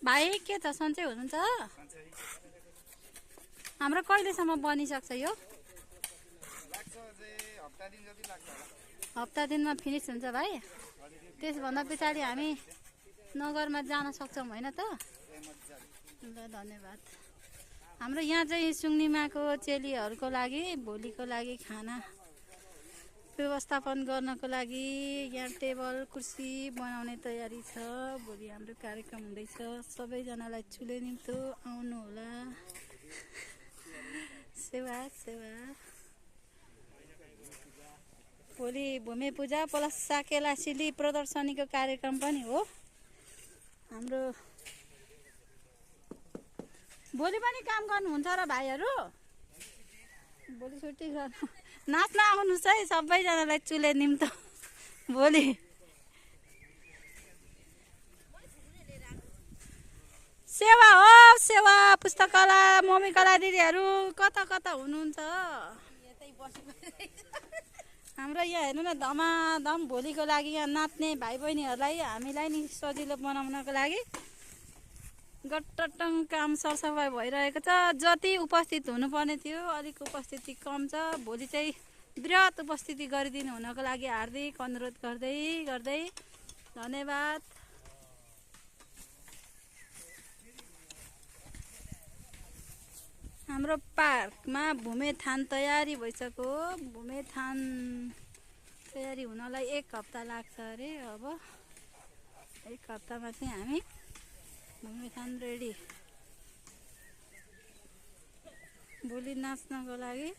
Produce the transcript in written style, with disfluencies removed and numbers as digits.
भाइ के छ सन्चै हुनुहुन्छ? हाम्रो कहिलेसम्म बनिसक्छ यो? हप्ता दिनमा फिनिस हुन्छ भाइ। त्यसभन्दा पछाडि हामी नगरमा जान सक्छौँ होइन त? ल धन्यवाद। हाम्रो यहाँ चाहिँ सुङ्निमाको चेलीहरूको लागि भोलिको लागि खाना व्यवस्थापन गर्नको लागि यहाँ टेबल कुर्सी बनाउने तयारी छ। भोलि हाम्रो कार्यक्रम हुँदैछ। सबैजनालाई चुले निम्तो आउनु होला। सेवा सेवा। भोलि भूमि पूजा प्लस साकेला सिली प्रदर्शनीको कार्यक्रम पनि हो हाम्रो। भोलि पनि काम गर्नुहुन्छ र भाइहरू? भोलि छुट्टी गर्नु नाच्न आउनुहोस् है सबैजनालाई चुले निम्तो भोलि। सेवा हो सेवा। पुस्तकालय मम्मी कला दिदीहरू कता कता हुनुहुन्छ? हाम्रो यहाँ हेर्नु न धमाधम भोलिको लागि यहाँ नाच्ने भाइ बहिनीहरूलाई हामीलाई नि सजिलो बनाउनको लागि गट्टटङ काम सरसफाइ भइरहेको छ। जति उपस्थित हुनुपर्ने थियो अलिक उपस्थिति कम छ। भोलि चाहिँ बृहत उपस्थिति गरिदिनु हुनको लागि हार्दिक अनुरोध गर्दै धन्यवाद। हाम्रो पार्कमा भूमेथान तयारी भइसक्यो। भूमेथान तयारी हुनलाई 1 हप्ता लाग्छ अरे। अब 1 हप्तामा चाहिँ हामी भूमेथान रेडी। भोलि नाच्नको लागि